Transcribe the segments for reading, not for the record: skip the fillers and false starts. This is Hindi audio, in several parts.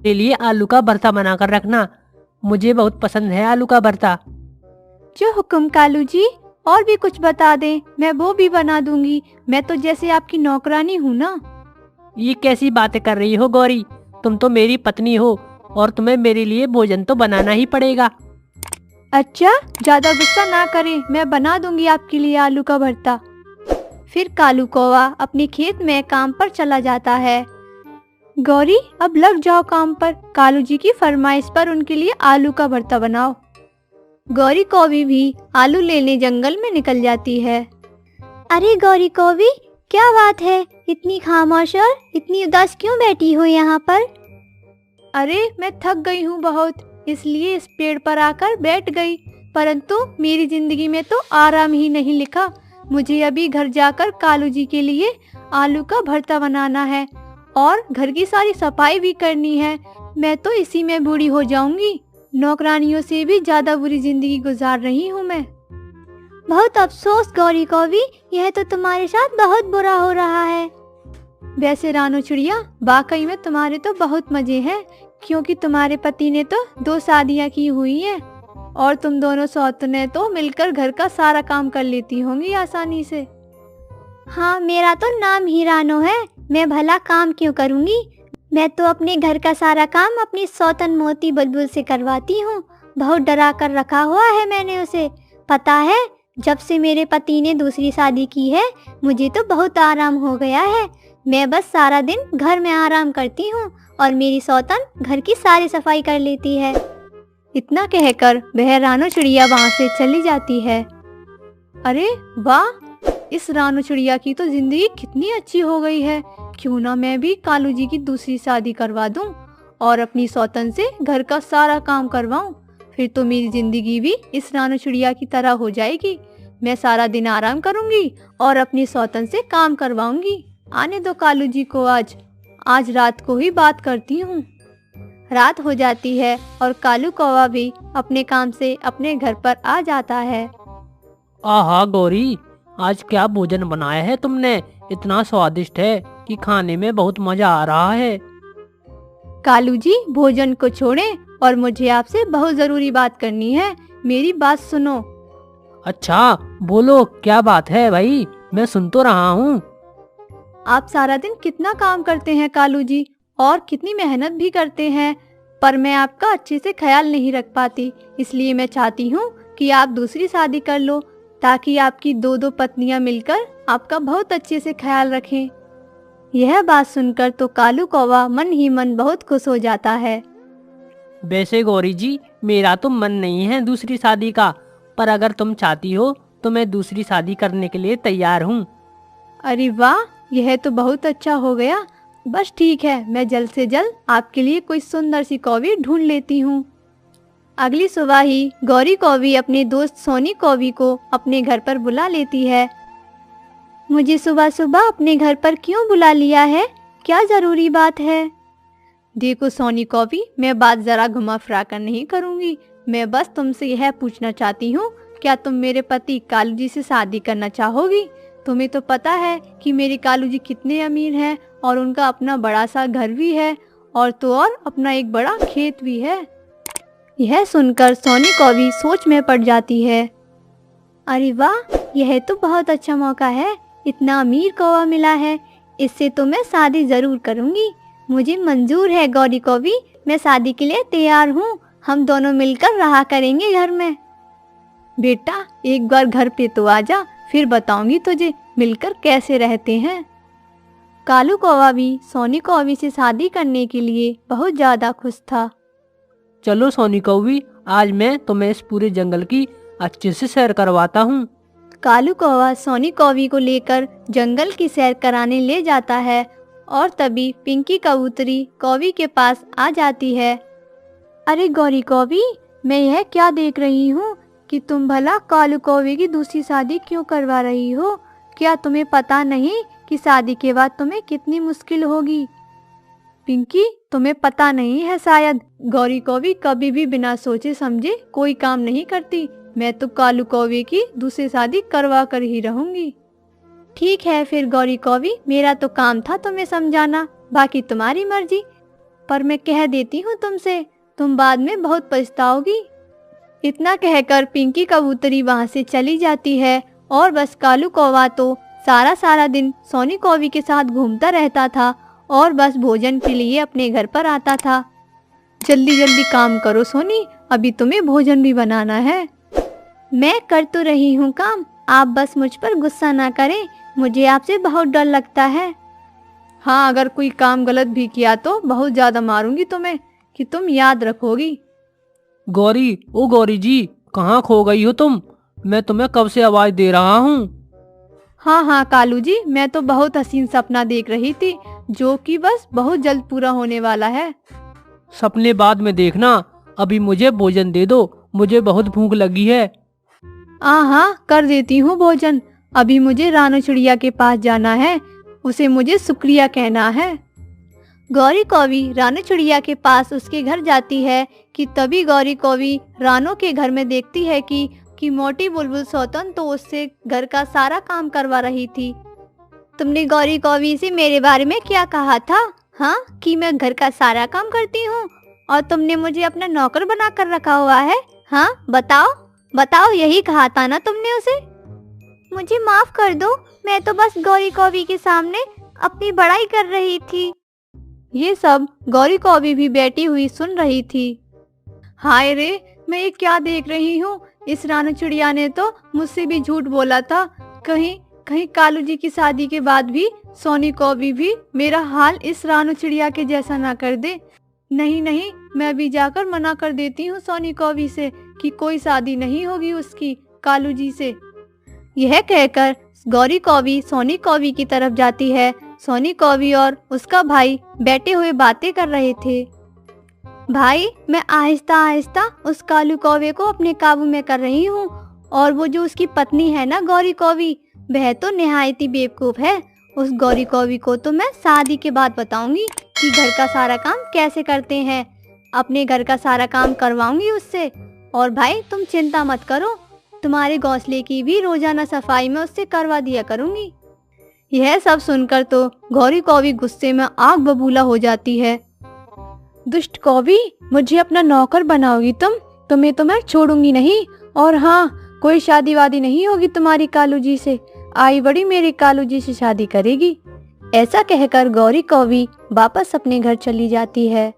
मेरे लिए आलू का भरता बनाकर रखना, मुझे बहुत पसंद है आलू का भरता। जो हुक्म कालू जी, और भी कुछ बता दें, मैं वो भी बना दूंगी। मैं तो जैसे आपकी नौकरानी हूँ ना। ये कैसी बातें कर रही हो गौरी, तुम तो मेरी पत्नी हो और तुम्हें मेरे लिए भोजन तो बनाना ही पड़ेगा। अच्छा, ज्यादा गुस्सा ना करें, मैं बना दूंगी आपके लिए आलू का भरता। फिर कालू कौवा अपने खेत में काम पर चला जाता है। गौरी, अब लग जाओ काम पर, कालू जी की फरमाइश पर उनके लिए आलू का भरता बनाओ। गौरी कौवी भी आलू लेने जंगल में निकल जाती है। अरे गौरी कौवी, क्या बात है, इतनी खामोश और इतनी उदास क्यों बैठी हो यहाँ पर? अरे मैं थक गई हूँ बहुत, इसलिए इस पेड़ पर आकर बैठ गई। परंतु मेरी जिंदगी में तो आराम ही नहीं लिखा। मुझे अभी घर जाकर कालू जी के लिए आलू का भरता बनाना है और घर की सारी सफाई भी करनी है। मैं तो इसी में बूढ़ी हो जाऊंगी। नौकरानियों से भी ज्यादा बुरी जिंदगी गुजार रही हूँ मैं। बहुत अफसोस गौरी कौवी, यह तो तुम्हारे साथ बहुत बुरा हो रहा है। वैसे रानू चिड़िया, वाकई में तुम्हारे तो बहुत मजे हैं, क्योंकि तुम्हारे पति ने तो 2 शादियां की हुई हैं और तुम दोनों सौतने तो मिलकर घर का सारा काम कर लेती होंगी आसानी से। हाँ, मेरा तो नाम ही रानो है, मैं भला काम क्यों करूँगी। मैं तो अपने घर का सारा काम अपनी सौतन मोती बुलबुल से करवाती हूँ। बहुत डरा कर रखा हुआ है मैंने उसे। पता है, जब से मेरे पति ने दूसरी शादी की है, मुझे तो बहुत आराम हो गया है। मैं बस सारा दिन घर में आराम करती हूँ और मेरी सौतन घर की सारी सफाई कर लेती है। इतना कहकर वह रानो चिड़िया वहाँ से चली जाती है। अरे वाह, इस रानो चिड़िया की तो जिंदगी कितनी अच्छी हो गई है। क्यों ना मैं भी कालू जी की दूसरी शादी करवा दूं और अपनी सौतन से घर का सारा काम करवाऊं। फिर तो मेरी जिंदगी भी इस रानो चिड़िया की तरह हो जाएगी। मैं सारा दिन आराम करूंगी और अपनी सौतन से काम करवाऊंगी। आने दो कालू जी को, आज रात को ही बात करती हूँ। रात हो जाती है और कालू कौवा भी अपने काम से अपने घर पर आ जाता है। आहा गौरी, आज क्या भोजन बनाया है तुमने, इतना स्वादिष्ट है कि खाने में बहुत मजा आ रहा है। कालू जी, भोजन को छोड़ें और मुझे आपसे बहुत जरूरी बात करनी है। मेरी बात सुनो। अच्छा बोलो, क्या बात है भाई, मैं सुन तो रहा हूँ। आप सारा दिन कितना काम करते हैं कालू जी, और कितनी मेहनत भी करते हैं, पर मैं आपका अच्छे से ख्याल नहीं रख पाती। इसलिए मैं चाहती हूँ कि आप दूसरी शादी कर लो, ताकि आपकी 2-2 पत्नियां मिलकर आपका बहुत अच्छे से ख्याल रखें। यह बात सुनकर तो कालू कौवा मन ही मन बहुत खुश हो जाता है। वैसे गौरी जी, मेरा तो मन नहीं है दूसरी शादी का, पर अगर तुम चाहती हो तो मैं दूसरी शादी करने के लिए तैयार हूँ। अरे वाह, यह तो बहुत अच्छा हो गया। बस ठीक है, मैं जल्द से जल्द आपके लिए कोई सुंदर सी कौवी ढूंढ लेती हूँ। अगली सुबह ही गौरी कौवी अपने दोस्त सोनी कौवी को अपने घर पर बुला लेती है। मुझे सुबह सुबह अपने घर पर क्यों बुला लिया है? क्या जरूरी बात है? देखो सोनी कौवी, मैं बात जरा घुमा फिरा कर नहीं करूँगी। मैं बस तुमसे यह पूछना चाहती हूँ, क्या तुम मेरे पति कालू जी से शादी करना चाहोगी? तुम्हें तो पता है कि मेरे कालू जी कितने अमीर हैं और उनका अपना बड़ा सा घर भी है, और तो और अपना एक बड़ा खेत भी है। यह सुनकर सोनी कौवी सोच में पड़ जाती है। अरे वाह, यह तो बहुत अच्छा मौका है, इतना अमीर कौवा मिला है, इससे तो मैं शादी जरूर करूँगी। मुझे मंजूर है गौरी कौवी, मैं शादी के लिए तैयार हूँ। हम दोनों मिलकर रहा करेंगे घर में। बेटा, एक बार घर पे तो आजा, फिर बताऊंगी तुझे मिलकर कैसे रहते हैं। कालू कौवा भी सोनी कौवी से शादी करने के लिए बहुत ज्यादा खुश था। चलो सोनी कौवी, आज मैं तुम्हें इस पूरे जंगल की अच्छे से सैर करवाता हूँ। कालू कौवा सोनी कौवी को लेकर जंगल की सैर कराने ले जाता है और तभी पिंकी कबूतरी कौवी के पास आ जाती है। अरे गौरी कौवी, मैं यह क्या देख रही हूँ कि तुम भला कालू कौवे की दूसरी शादी क्यों करवा रही हो? क्या तुम्हें पता नहीं कि शादी के बाद तुम्हें कितनी मुश्किल होगी? पिंकी, तुम्हें पता नहीं है शायद, गौरी कौवी कभी भी बिना सोचे समझे कोई काम नहीं करती। मैं तो कालू कौवे की दूसरी शादी करवा कर ही रहूंगी। ठीक है फिर गौरी कौवी, मेरा तो काम था तुम्हें समझाना, बाकी तुम्हारी मर्जी। पर मैं कह देती हूँ तुमसे, तुम बाद में बहुत पछताओगी। इतना कहकर पिंकी कबूतरी वहाँ से चली जाती है और बस कालू कौवा तो सारा दिन सोनी कौवी के साथ घूमता रहता था और बस भोजन के लिए अपने घर पर आता था। जल्दी जल्दी काम करो सोनी, अभी तुम्हें भोजन भी बनाना है। मैं कर तो रही हूँ काम, आप बस मुझ पर गुस्सा ना करें, मुझे आपसे बहुत डर लगता है। हाँ, अगर कोई काम गलत भी किया तो बहुत ज़्यादा मारूंगी तुम्हें, कि तुम याद रखोगी। गौरी, ओ गौरी जी, कहाँ खो गई हो तुम? मैं तुम्हें कब से आवाज दे रहा हूँ। हाँ कालू जी, मैं तो बहुत हसीन सपना देख रही थी, जो कि बस बहुत जल्द पूरा होने वाला है। सपने बाद में देखना, अभी मुझे भोजन दे दो, मुझे बहुत भूख लगी है। हाँ, कर देती हूँ भोजन। अभी मुझे रानू चिड़िया के पास जाना है, उसे मुझे शुक्रिया कहना है। गौरी कौवी रानू चिड़िया के पास उसके घर जाती है कि तभी गौरी कौवी रानू के घर में देखती है कि मोटी बुलबुल सौतन तो उससे घर का सारा काम करवा रही थी। तुमने गौरी कौवी से मेरे बारे में क्या कहा था? हाँ, कि मैं घर का सारा काम करती हूँ और तुमने मुझे अपना नौकर बना कर रखा हुआ है। हाँ, बताओ, यही कहा था ना तुमने उसे? मुझे माफ कर दो, मैं तो बस गौरी कौवी के सामने अपनी बड़ाई कर रही थी। ये सब गौरी कौवी भी बैठी हुई सुन रही थी। हाय रे, मैं ये क्या देख रही हूँ? इस रानू चिड़िया ने तो मुझसे भी झूठ बोला था। कहीं कालू जी की शादी के बाद भी सोनी कौवी भी मेरा हाल इस रानू चिड़िया के जैसा ना कर दे। नहीं, मैं भी जाकर मना कर देती हूँ सोनी कौवी से कि कोई शादी नहीं होगी उसकी कालू जी से। यह कहकर गौरी कौवी सोनी कौवी की तरफ जाती है। सोनी कौवी और उसका भाई बैठे हुए बातें कर रहे थे। भाई, मैं आहिस्ता उस कालू कौवे को अपने काबू में कर रही हूँ, और वो जो उसकी पत्नी है ना गौरी कौवी, वह तो निहायत ही बेवकूफ है। उस गौरी कौवी को तो मैं शादी के बाद बताऊंगी कि घर का सारा काम कैसे करते हैं। अपने घर का सारा काम करवाऊंगी उससे। और भाई, तुम चिंता मत करो, तुम्हारे घोंसले की भी रोजाना सफाई में उससे करवा दिया करूंगी। यह सब सुनकर तो गौरी कौवी गुस्से में आग बबूला हो जाती है। दुष्ट कौवी, मुझे अपना नौकर बनाओगी तुम? तुम्हें तो मैं छोड़ूंगी नहीं। और हाँ, कोई शादी वादी नहीं होगी तुम्हारी कालू जी से। आई बड़ी मेरी कालू जी से शादी करेगी। ऐसा कहकर गौरी कौवी वापस अपने घर चली जाती है।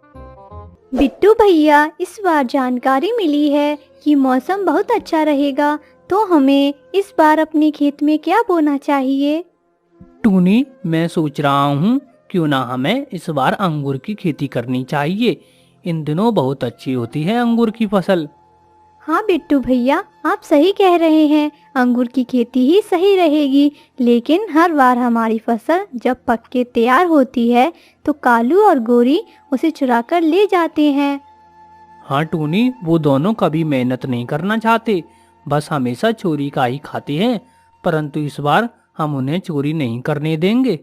बिट्टू भैया, इस बार जानकारी मिली है कि मौसम बहुत अच्छा रहेगा, तो हमें इस बार अपने खेत में क्या बोना चाहिए? टूनी, मैं सोच रहा हूँ क्यों ना हमें इस बार अंगूर की खेती करनी चाहिए। इन दिनों बहुत अच्छी होती है अंगूर की फसल। हाँ बिट्टू भैया, आप सही कह रहे हैं, अंगूर की खेती ही सही रहेगी। लेकिन हर बार हमारी फसल जब पक के तैयार होती है तो कालू और गोरी उसे चुरा कर ले जाते हैं। हाँ टूनी, वो दोनों कभी मेहनत नहीं करना चाहते, बस हमेशा चोरी का ही खाते हैं। परंतु इस बार हम उन्हें चोरी नहीं करने देंगे।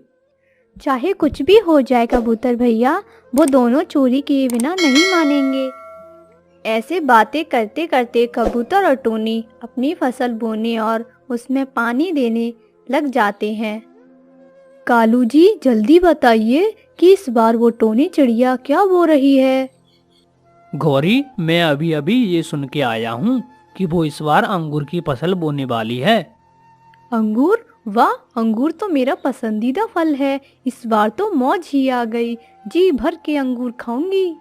चाहे कुछ भी हो जाए कबूतर भैया, वो दोनों चोरी किए बिना नहीं मानेंगे। ऐसे बातें करते करते कबूतर और टोनी अपनी फसल बोने और उसमें पानी देने लग जाते हैं। कालू जी, जल्दी बताइए कि इस बार वो टोनी चिड़िया क्या बो रही है? गौरी, मैं अभी अभी ये सुन के आया हूँ कि वो इस बार अंगूर की फसल बोने वाली है। अंगूर? वाह, अंगूर तो मेरा पसंदीदा फल है। इस बार तो मौज ही आ गई, जी भर के अंगूर खाऊंगी।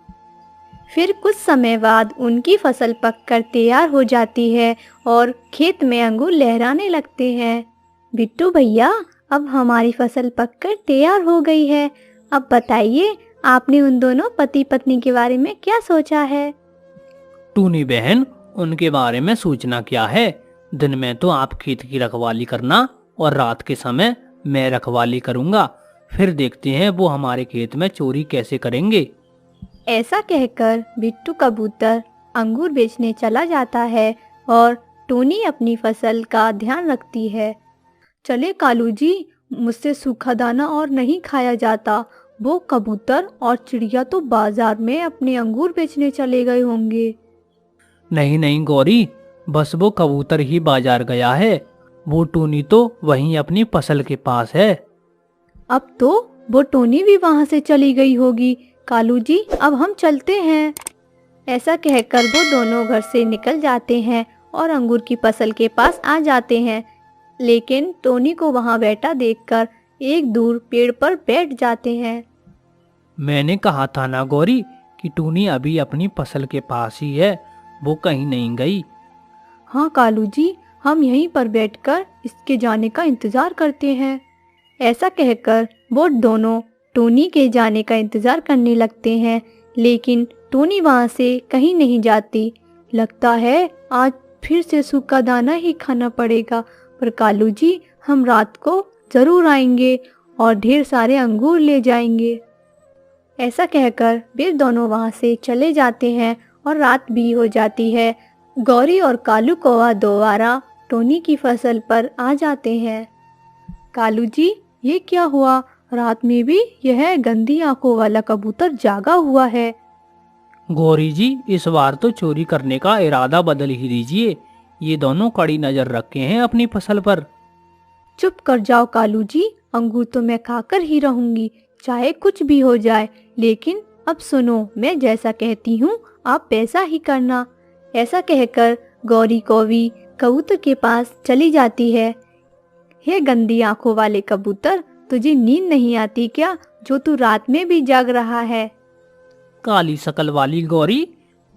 फिर कुछ समय बाद उनकी फसल पककर तैयार हो जाती है और खेत में अंगूर लहराने लगते हैं। बिट्टू भैया, अब हमारी फसल पककर तैयार हो गई है। अब बताइए, आपने उन दोनों पति पत्नी के बारे में क्या सोचा है? टूनी बहन, उनके बारे में सोचना क्या है? दिन में तो आप खेत की रखवाली करना और रात के समय मैं रखवाली करूंगा। फिर देखते हैं वो हमारे खेत में चोरी कैसे करेंगे। ऐसा कहकर बिट्टू कबूतर अंगूर बेचने चला जाता है और टोनी अपनी फसल का ध्यान रखती है। चले कालू जी, मुझसे सूखा दाना और नहीं खाया जाता। वो कबूतर और चिड़िया तो बाजार में अपने अंगूर बेचने चले गए होंगे। नहीं गौरी, बस वो कबूतर ही बाजार गया है, वो टोनी तो वहीं अपनी फसल के पास है। अब तो वो टोनी भी वहां से चली गई होगी। कालू जी अब हम चलते हैं। ऐसा कहकर वो दोनों घर से निकल जाते हैं और अंगूर की फसल के पास आ जाते हैं। लेकिन टोनी को वहाँ बैठा देखकर एक दूर पेड़ पर बैठ जाते हैं। मैंने कहा था ना गौरी कि टूनी अभी अपनी फसल के पास ही है, वो कहीं नहीं गई। हाँ कालू जी, हम यहीं पर बैठकर इसके जाने का इंतजार करते हैं। ऐसा कहकर वो दोनों टोनी के जाने का इंतजार करने लगते हैं, लेकिन टोनी वहाँ से कहीं नहीं जाती। लगता है आज फिर से सूखा दाना ही खाना पड़ेगा, पर कालू जी हम रात को ज़रूर आएंगे और ढेर सारे अंगूर ले जाएंगे। ऐसा कहकर वे दोनों वहाँ से चले जाते हैं और रात भी हो जाती है। गौरी और कालू कौवा दोबारा टोनी की फसल पर आ जाते हैं। कालू जी ये क्या हुआ, रात में भी यह गंदी आंखों वाला कबूतर जागा हुआ है। गौरी जी इस बार तो चोरी करने का इरादा बदल ही दीजिए, ये दोनों कड़ी नजर रखे हैं अपनी फसल पर। चुप कर जाओ कालू जी, अंगूर तो मैं खाकर ही रहूंगी, चाहे कुछ भी हो जाए। लेकिन अब सुनो, मैं जैसा कहती हूँ आप वैसा ही करना। ऐसा कहकर गौरी कौवी कबूतर के पास चली जाती है। हे गंदी आंखों वाले कबूतर, तुझे नींद नहीं आती क्या, जो तू रात में भी जाग रहा है? काली शकल वाली गौरी,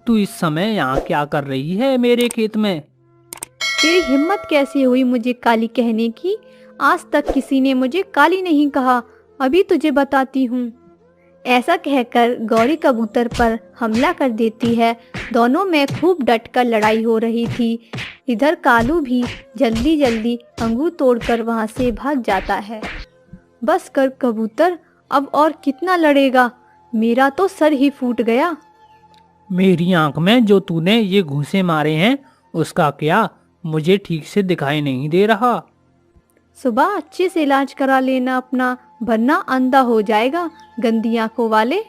तू इस समय यहाँ क्या कर रही है मेरे खेत में? तेरी हिम्मत कैसे हुई मुझे काली कहने की? आज तक किसी ने मुझे काली नहीं कहा, अभी तुझे बताती हूँ। ऐसा कहकर गौरी कबूतर पर हमला कर देती है। दोनों में खूब डटकर लड़ाई हो रही थी। इधर कालू भी जल्दी जल्दी अंगूर तोड़कर वहाँ से भाग जाता है। बस कर कबूतर, अब और कितना लड़ेगा, मेरा तो सर ही फूट गया। मेरी आंख में जो तूने ये घूंसे मारे हैं उसका क्या, मुझे ठीक से दिखाई नहीं दे रहा। सुबह अच्छे से इलाज करा लेना अपना, वरना अंधा हो जाएगा गंदी आंखों वाले।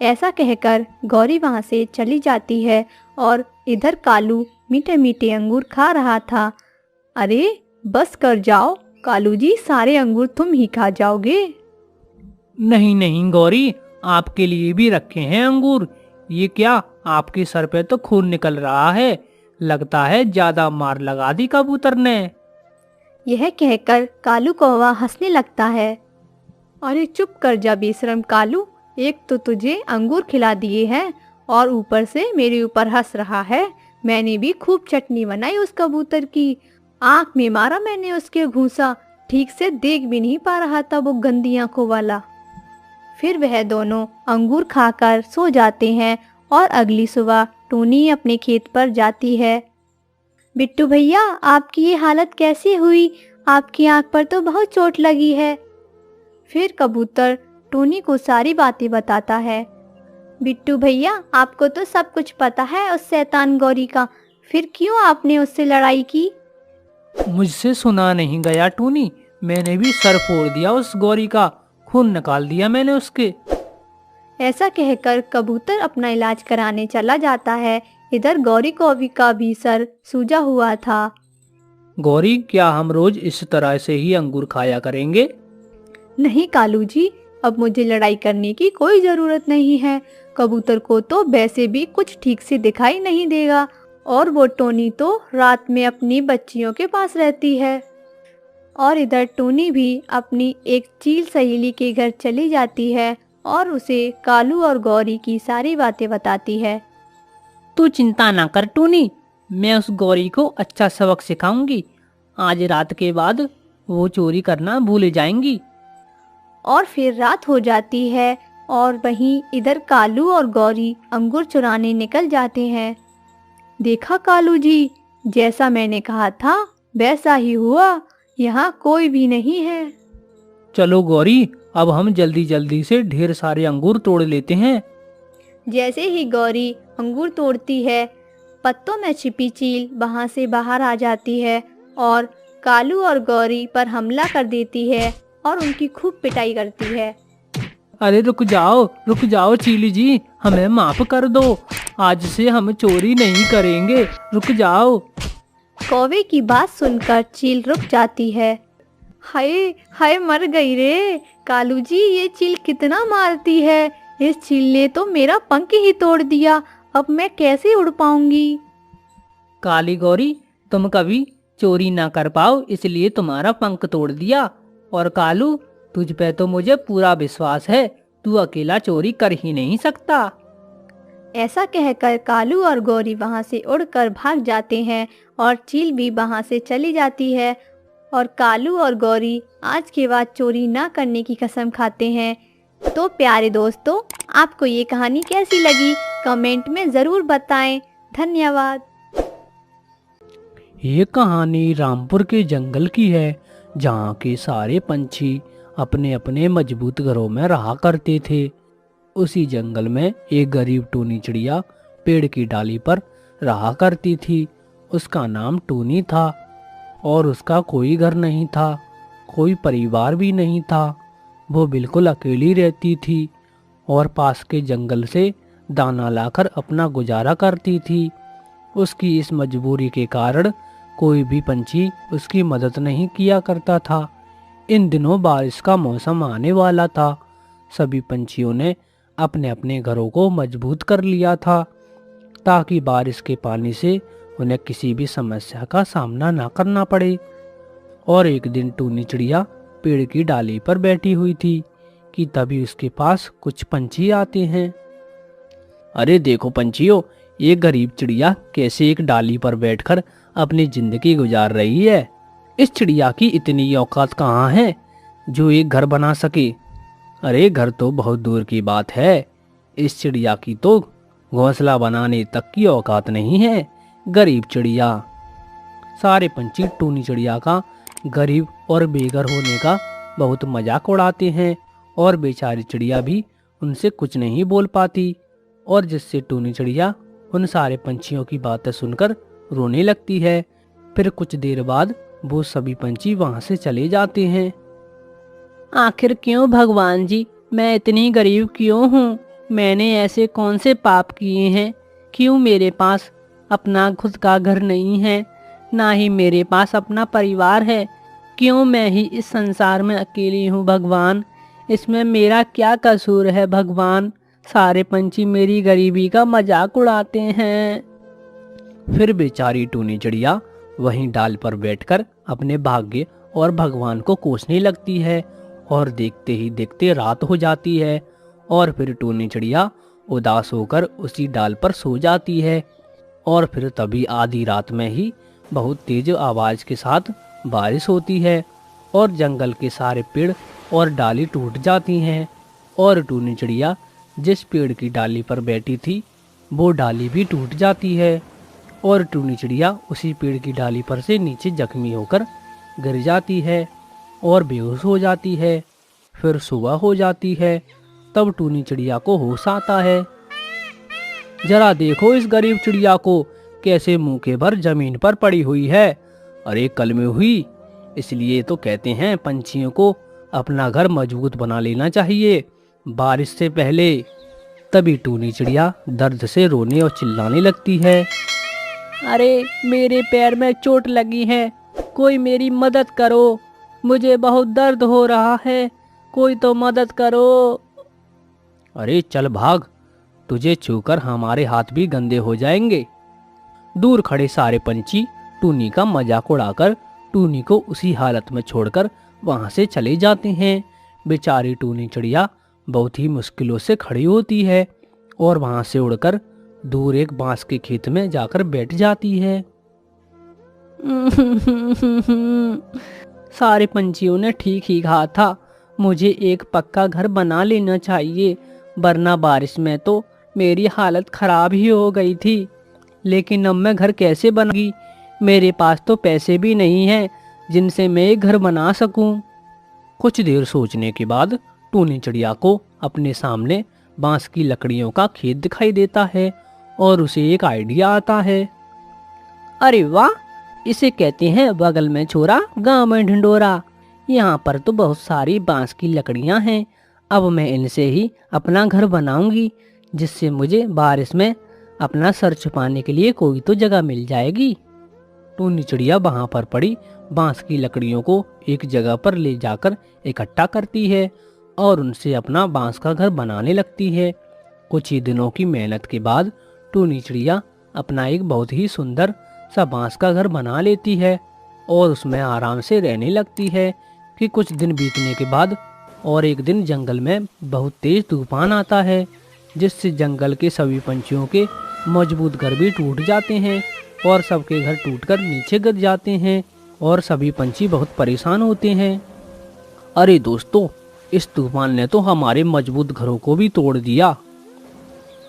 ऐसा कहकर गौरी वहाँ से चली जाती है और इधर कालू मीठे मीठे अंगूर खा रहा था। अरे बस कर जाओ कालू जी, सारे अंगूर तुम ही खा जाओगे। नहीं नहीं गौरी, आपके लिए भी रखे हैं अंगूर। ये क्या, आपके सर पे तो खून निकल रहा है, लगता है ज्यादा मार लगा दी कबूतर ने। यह कहकर कालू कौवा हंसने लगता है। अरे चुप कर जा बेशरम कालू, एक तो तुझे अंगूर खिला दिए हैं और ऊपर से मेरे ऊपर हंस रहा है। मैंने भी खूब चटनी बनाई उस कबूतर की, आंख में मारा मैंने उसके घूंसा, ठीक से देख भी नहीं पा रहा था वो गंदी आंखों वाला। फिर वह दोनों अंगूर खाकर सो जाते हैं और अगली सुबह टोनी अपने खेत पर जाती है। बिट्टू भैया, आपकी ये हालत कैसी हुई? आपकी आंख पर तो बहुत चोट लगी है। फिर कबूतर टोनी को सारी बातें बताता है। बिट्टू भैया, आपको तो सब कुछ पता है उस शैतान गौरी का, फिर क्यों आपने उससे लड़ाई की? मुझसे सुना नहीं गया टूनी, मैंने भी सर फोड़ दिया उस गौरी का, खून निकाल दिया मैंने उसके। ऐसा कहकर कबूतर अपना इलाज कराने चला जाता है। इधर गौरी कौवी का भी सर सूजा हुआ था। गौरी, क्या हम रोज इस तरह से ही अंगूर खाया करेंगे? नहीं कालू जी, अब मुझे लड़ाई करने की कोई ज़रूरत नहीं है। कबूतर को तो वैसे भी कुछ ठीक से दिखाई नहीं देगा और वो टोनी तो रात में अपनी बच्चियों के पास रहती है। और इधर टोनी भी अपनी एक चील सहेली के घर चली जाती है और उसे कालू और गौरी की सारी बातें बताती है। तू चिंता ना कर टूनी, मैं उस गौरी को अच्छा सबक सिखाऊंगी। आज रात के बाद वो चोरी करना भूल जाएंगी। और फिर रात हो जाती है और वहीं इधर कालू और गौरी अंगूर चुराने निकल जाते हैं। देखा कालू जी, जैसा मैंने कहा था वैसा ही हुआ, यहाँ कोई भी नहीं है। चलो गौरी, अब हम जल्दी जल्दी से ढेर सारे अंगूर तोड़ लेते हैं। जैसे ही गौरी अंगूर तोड़ती है, पत्तों में छिपी चील वहाँ से बाहर आ जाती है और कालू और गौरी पर हमला कर देती है और उनकी खूब पिटाई करती है। अरे रुक जाओ चीली जी, हमें माफ कर दो, आज से हम चोरी नहीं करेंगे, रुक जाओ। कौवे की बात सुनकर चील रुक जाती है। हाय हाय, मर गई रे कालू जी, ये चील कितना मारती है, इस चील ने तो मेरा पंख ही तोड़ दिया, अब मैं कैसे उड़ पाऊंगी। काली गौरी, तुम कभी चोरी ना कर पाओ इसलिए तुम्हारा पंख तोड़ दिया। और कालू, तुझ पे तो मुझे पूरा विश्वास है, तू अकेला चोरी कर ही नहीं सकता। ऐसा कहकर कालू और गौरी वहां से उड़कर भाग जाते हैं और चील भी वहां से चली जाती है। और कालू और गौरी आज के बाद चोरी ना करने की कसम खाते हैं। तो प्यारे दोस्तों, आपको ये कहानी कैसी लगी कमेंट में ज़रूर बताएं। धन्यवाद। ये कहानी रामपुर के जंगल की है, जहाँ के सारे पंछी अपने अपने मजबूत घरों में रहा करते थे। उसी जंगल में एक गरीब टूनी चिड़िया पेड़ की डाली पर रहा करती थी। उसका नाम टूनी था और उसका कोई घर नहीं था, कोई परिवार भी नहीं था। वो बिल्कुल अकेली रहती थी और पास के जंगल से दाना लाकर अपना गुजारा करती थी। उसकी इस मजबूरी के कारण कोई भी पंछी उसकी मदद नहीं किया करता था। इन दिनों बारिश का मौसम आने वाला था। सभी पंछियों ने अपने अपने घरों को मजबूत कर लिया था ताकि बारिश के पानी से उन्हें किसी भी समस्या का सामना ना करना पड़े। और एक दिन टूनी चिड़िया पेड़ की डाली पर बैठी हुई थी कि तभी उसके पास कुछ पंछी आते हैं। अरे देखो पंछियों, ये गरीब चिड़िया कैसे एक डाली पर बैठकर अपनी जिंदगी गुजार रही है। इस चिड़िया की इतनी औकात कहाँ है जो एक घर बना सके। अरे घर तो बहुत दूर की बात है, इस चिड़िया की तो घोंसला बनाने तक की औकात नहीं है। गरीब चिड़िया। सारे पंछी टूनी चिड़िया का गरीब और बेघर होने का बहुत मजाक उड़ाते हैं और बेचारी चिड़िया भी उनसे कुछ नहीं बोल पाती। और जिससे टूनी चिड़िया उन सारे पंछियों की बातें सुनकर रोने लगती है। फिर कुछ देर बाद वो सभी पंछी वहां से चले जाते हैं। आखिर क्यों भगवान जी, मैं इतनी गरीब क्यों हूँ? मैंने ऐसे कौन से पाप किए हैं? क्यों मेरे पास अपना खुद का घर नहीं है, ना ही मेरे पास अपना परिवार है? क्यों मैं ही इस संसार में अकेली हूँ भगवान? इसमें मेरा क्या कसूर है भगवान? सारे पंछी मेरी गरीबी का मजाक उड़ाते हैं। फिर बेचारी टूनी चिड़िया वहीं डाल पर बैठकर अपने भाग्य और भगवान को कोसने लगती है और देखते ही देखते रात हो जाती है। और फिर टूनी चिड़िया उदास होकर उसी डाल पर सो जाती है। और फिर तभी आधी रात में ही बहुत तेज आवाज के साथ बारिश होती है और जंगल के सारे पेड़ और डाली टूट जाती हैं। और टूनी चिड़िया जिस पेड़ की डाली पर बैठी थी वो डाली भी टूट जाती है और टूनी चिड़िया उसी पेड़ की डाली पर से नीचे जख्मी होकर गिर जाती है और बेहोश हो जाती है। फिर सुबह हो जाती है, तब टूनी चिड़िया को होश आता है। जरा देखो इस गरीब चिड़िया को, कैसे मुंह के भर जमीन पर पड़ी हुई है। अरे कल में हुई, इसलिए तो कहते हैं पंछियों को अपना घर मजबूत बना लेना चाहिए बारिश से पहले। तभी टूनी चिड़िया दर्द से रोने और चिल्लाने लगती है। अरे मेरे पैर में चोट लगी है, कोई मेरी मदद करो, मुझे बहुत दर्द हो रहा है, कोई तो मदद करो। अरे चल भाग, तुझे छूकर हमारे हाथ भी गंदे हो जाएंगे। दूर खड़े सारे पंछी टूनी का मजाक उड़ाकर टूनी को उसी हालत में छोड़कर वहां से चले जाते हैं। बेचारी टूनी चिड़िया बहुत ही मुश्किलों से खड़ी होती है और वहां से उड़कर दूर एक बांस के खेत में जाकर बैठ जाती है। सारे पंछियों ने ठीक ही कहा था, मुझे एक पक्का घर बना लेना चाहिए, वरना बारिश में तो मेरी हालत खराब ही हो गई थी। लेकिन अब मैं घर कैसे बनाऊंगी? मेरे पास तो पैसे भी नहीं हैं जिनसे मैं एक घर बना सकूं। कुछ देर सोचने के बाद टूनी चिड़िया को अपने सामने बांस की लकड़ियों का खेत दिखाई देता है और उसे एक आइडिया आता है। अरे वाह, इसे कहते हैं बगल में छोरा गांव में ढिंडोरा। यहाँ पर तो बहुत सारी बांस की लकड़ियाँ हैं, अब मैं इनसे ही अपना घर बनाऊंगी, जिससे मुझे बारिश में अपना सर छुपाने के लिए कोई तो जगह मिल जाएगी। टूनी चिड़िया वहाँ पर पड़ी बांस की लकड़ियों को एक जगह पर ले जाकर इकट्ठा करती है और उनसे अपना बांस का घर बनाने लगती है। कुछ ही दिनों की मेहनत के बाद टूनी चिड़िया अपना एक बहुत ही सुंदर सा बांस का घर बना लेती है और उसमें आराम से रहने लगती है कि कुछ दिन बीतने के बाद और एक दिन जंगल में बहुत तेज तूफान आता है, जिससे जंगल के सभी पंछियों के मजबूत घर भी टूट जाते हैं और सबके घर टूटकर नीचे गिर जाते हैं और सभी पंछी बहुत परेशान होते हैं। अरे दोस्तों, इस तूफान ने तो हमारे मजबूत घरों को भी तोड़ दिया।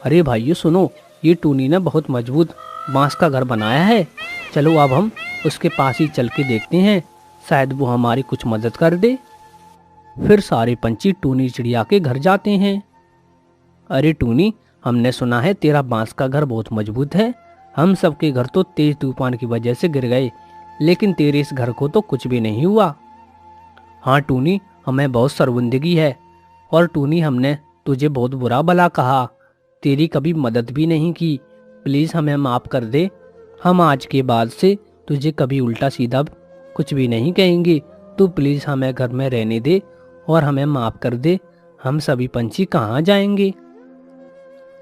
अरे भाइयों सुनो, ये टूनी ने बहुत मजबूत बांस का घर बनाया है। चलो अब हम उसके पास ही चल के देखते हैं, शायद वो हमारी कुछ मदद कर दे। फिर सारे पंछी टूनी चिड़िया के घर जाते हैं। अरे टूनी, हमने सुना है तेरा बांस का घर बहुत मजबूत है। हम सबके घर तो तेज तूफान की वजह से गिर गए, लेकिन तेरे इस घर को तो कुछ भी नहीं हुआ। हाँ टूनी, हमें बहुत शर्मिंदगी है। और टूनी, हमने तुझे बहुत बुरा भला कहा, तेरी कभी मदद भी नहीं की। प्लीज़ हमें माफ़ कर दे। हम आज के बाद से तुझे कभी उल्टा सीधा कुछ भी नहीं कहेंगे। तू प्लीज़ हमें घर में रहने दे और हमें माफ़ कर दे। हम सभी पंछी कहाँ जाएंगे?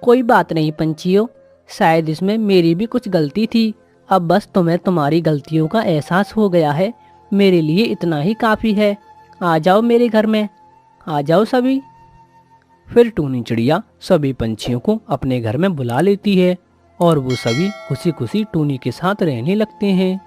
कोई बात नहीं पंछियों, शायद इसमें मेरी भी कुछ गलती थी। अब बस तुम्हें तुम्हारी गलतियों का एहसास हो गया है, मेरे लिए इतना ही काफ़ी है। आ जाओ मेरे घर में, आ जाओ सभी। फिर टूनी चिड़िया सभी पंछियों को अपने घर में बुला लेती है और वो सभी खुशी खुशी टूनी के साथ रहने लगते हैं।